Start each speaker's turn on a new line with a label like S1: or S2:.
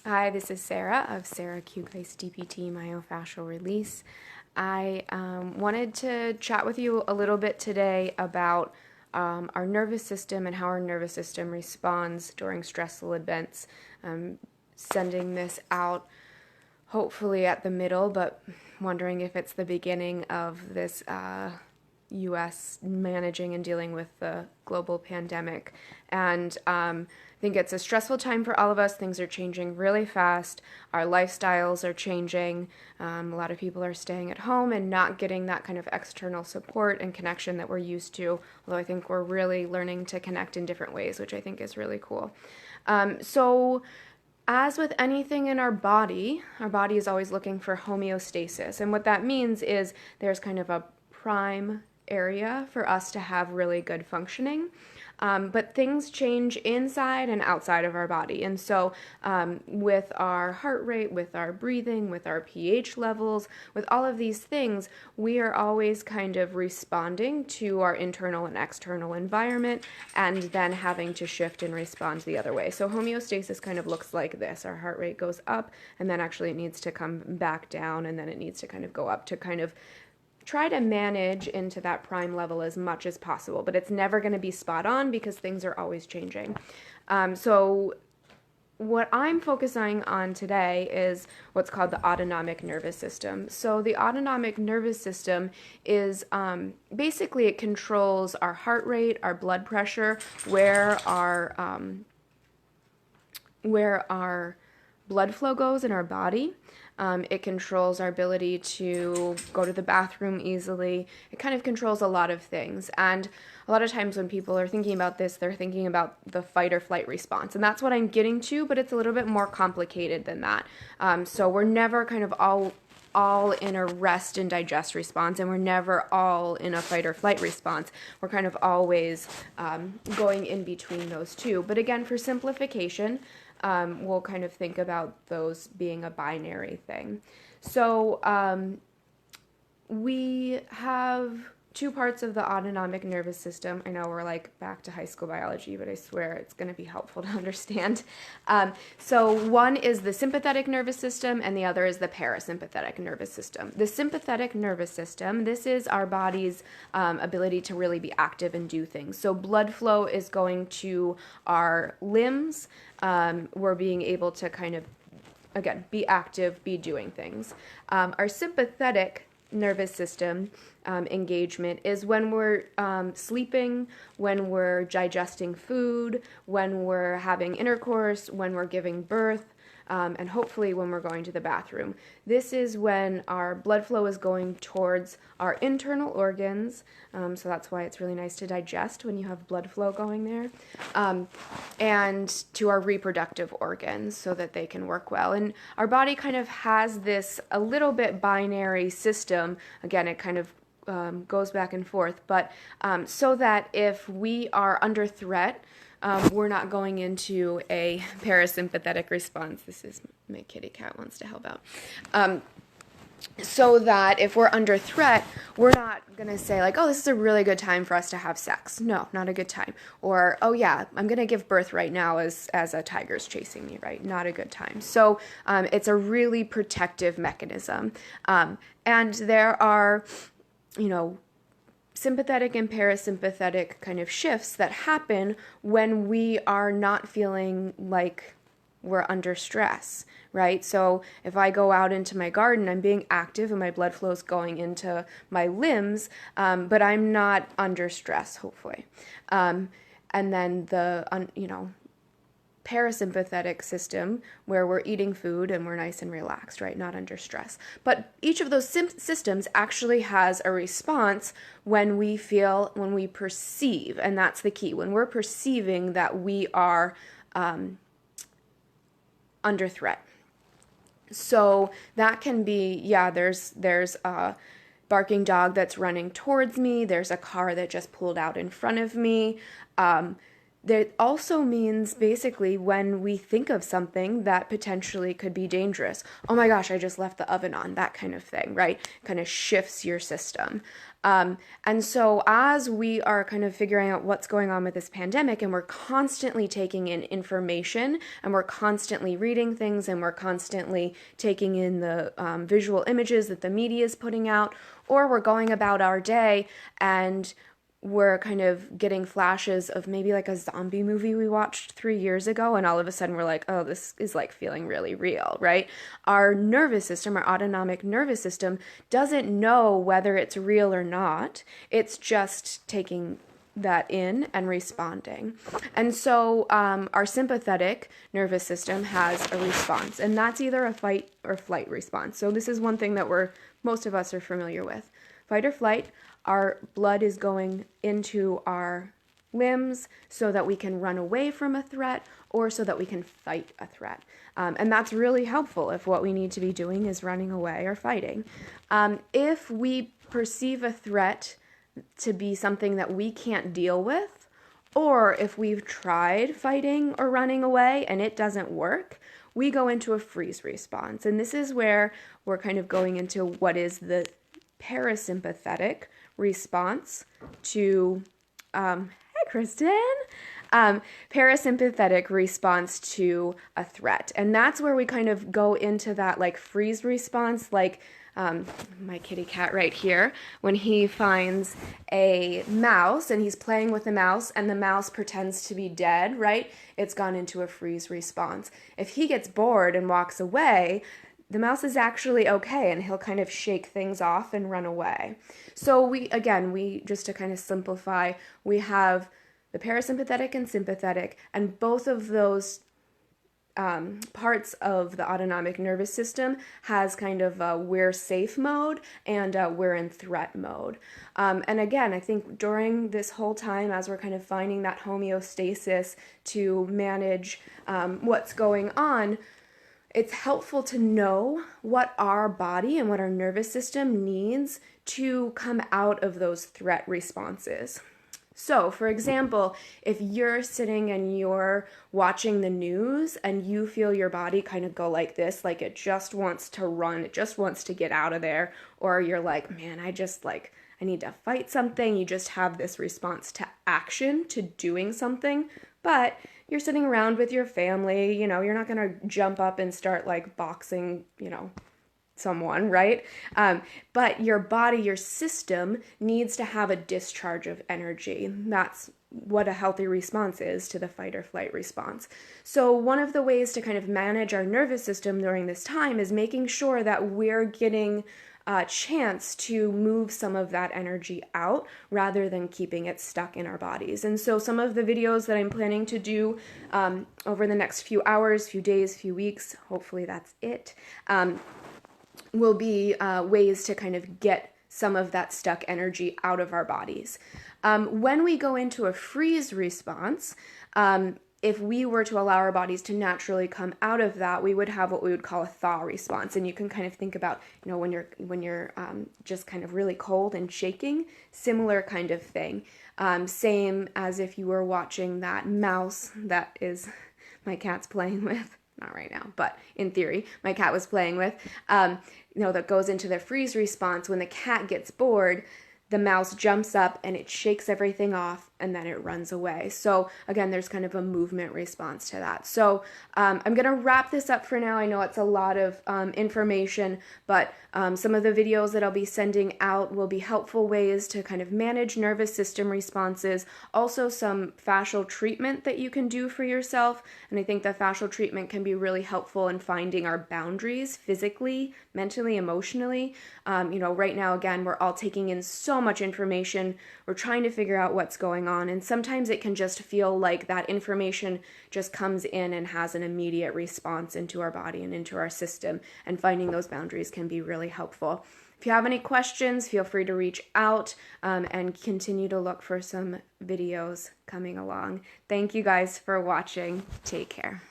S1: Hi, this is Sarah of Sarah Q Geist DPT Myofascial Release. I wanted to chat with you a little bit today about our nervous system and how our nervous system responds during stressful events. Sending this out hopefully at the middle, but wondering if it's the beginning of this U.S. managing and dealing with the global pandemic. And I think it's a stressful time for all of us. Things are changing really fast. Our lifestyles are changing. A lot of people are staying at home and not getting that kind of external support and connection that we're used to, although I think we're really learning to connect in different ways, which I think is really cool. As with anything in our body is always looking for homeostasis. And what that means is there's kind of a prime area for us to have really good functioning. But things change inside and outside of our body. And so with our heart rate, with our breathing, with our pH levels, with all of these things, we are always kind of responding to our internal and external environment and then having to shift and respond the other way. So homeostasis kind of looks like this. Our heart rate goes up, and then actually it needs to come back down, and then it needs to kind of go up to kind of try to manage into that prime level as much as possible, but it's never going to be spot on because things are always changing. So what I'm focusing on today is what's called the autonomic nervous system. So the autonomic nervous system is basically it controls our heart rate, our blood pressure, where our blood flow goes in our body. It controls our ability to go to the bathroom easily. It kind of controls a lot of things. And a lot of times when people are thinking about this, they're thinking about the fight or flight response. And that's what I'm getting to, but it's a little bit more complicated than that. So we're never kind of all in a rest and digest response, and we're never all in a fight or flight response. We're kind of always going in between those two. But again, for simplification, we'll kind of think about those being a binary thing. So we have two parts of the autonomic nervous system. I know we're like back to high school biology, but I swear it's going to be helpful to understand. So one is the sympathetic nervous system, and the other is the parasympathetic nervous system. The sympathetic nervous system, this is our body's ability to really be active and do things. So blood flow is going to our limbs. We're being able to kind of, again, be active, be doing things. Our sympathetic nervous system engagement is when we're sleeping, when we're digesting food, when we're having intercourse, when we're giving birth, and hopefully when we're going to the bathroom. This is when our blood flow is going towards our internal organs, so that's why it's really nice to digest when you have blood flow going there, and to our reproductive organs so that they can work well. And our body kind of has this a little bit binary system. Again, it kind of goes back and forth, but so that if we are under threat, we're not going into a parasympathetic response. This is my kitty cat wants to help out. So that if we're under threat, we're not going to say like, oh, this is a really good time for us to have sex. No, not a good time. Or, oh yeah, I'm going to give birth right now as a tiger's chasing me, right? Not a good time. So it's a really protective mechanism. And there are, sympathetic and parasympathetic kind of shifts that happen when we are not feeling like we're under stress, right? So if I go out into my garden, I'm being active and my blood flow is going into my limbs, but I'm not under stress, hopefully. And then the, parasympathetic system where we're eating food and we're nice and relaxed, right? Not under stress. But each of those systems actually has a response when we perceive, and that's the key, when we're perceiving that we are under threat. So that can be, there's a barking dog that's running towards me, there's a car that just pulled out in front of me, That also means basically when we think of something that potentially could be dangerous. Oh my gosh, I just left the oven on, that kind of thing, right? Kind of shifts your system. And so as we are kind of figuring out what's going on with this pandemic, and we're constantly taking in information, and we're constantly reading things, and we're constantly taking in the visual images that the media is putting out, or we're going about our day and we're kind of getting flashes of maybe like a zombie movie we watched 3 years ago, and all of a sudden we're like, oh, this is like feeling really real, right? Our nervous system, our autonomic nervous system, doesn't know whether it's real or not. It's just taking that in and responding. And so our sympathetic nervous system has a response, and that's either a fight or flight response. So this is one thing that most of us are familiar with. Fight or flight, our blood is going into our limbs so that we can run away from a threat or so that we can fight a threat. And that's really helpful if what we need to be doing is running away or fighting. If we perceive a threat to be something that we can't deal with, or if we've tried fighting or running away and it doesn't work, we go into a freeze response. And this is where we're kind of going into what is the parasympathetic response to, hey Kristen, parasympathetic response to a threat. And that's where we kind of go into that like freeze response, like my kitty cat right here, when he finds a mouse and he's playing with the mouse and the mouse pretends to be dead, right? It's gone into a freeze response. If he gets bored and walks away, the mouse is actually okay and he'll kind of shake things off and run away. So we just to kind of simplify, we have the parasympathetic and sympathetic, and both of those parts of the autonomic nervous system has kind of a we're safe mode and we're in threat mode. And again, I think during this whole time, as we're kind of finding that homeostasis to manage what's going on, it's helpful to know what our body and what our nervous system needs to come out of those threat responses. So, for example, if you're sitting and you're watching the news and you feel your body kind of go like this, like it just wants to run, it just wants to get out of there, or you're like, man, I need to fight something, you just have this response to action, to doing something, but you're sitting around with your family, you're not going to jump up and start like boxing, someone, right? But your body, your system needs to have a discharge of energy. That's what a healthy response is to the fight or flight response. So one of the ways to kind of manage our nervous system during this time is making sure that we're getting a chance to move some of that energy out rather than keeping it stuck in our bodies. And so some of the videos that I'm planning to do over the next few hours, few days, few weeks, hopefully that's it, will be ways to kind of get some of that stuck energy out of our bodies. When we go into a freeze response, if we were to allow our bodies to naturally come out of that, we would have what we would call a thaw response. And you can kind of think about, when you're just kind of really cold and shaking, similar kind of thing. Same as if you were watching that mouse that is my cat's playing with. Not right now, but in theory, my cat was playing with, that goes into the freeze response. When the cat gets bored, the mouse jumps up and it shakes everything off and then it runs away. So again, there's kind of a movement response to that. So I'm going to wrap this up for now. I know it's a lot of information, but some of the videos that I'll be sending out will be helpful ways to kind of manage nervous system responses. Also some fascial treatment that you can do for yourself. And I think that fascial treatment can be really helpful in finding our boundaries physically, mentally, emotionally. Right now, again, we're all taking in so much information. We're trying to figure out what's going on. And sometimes it can just feel like that information just comes in and has an immediate response into our body and into our system. And finding those boundaries can be really helpful. If you have any questions, feel free to reach out and continue to look for some videos coming along. Thank you guys for watching. Take care.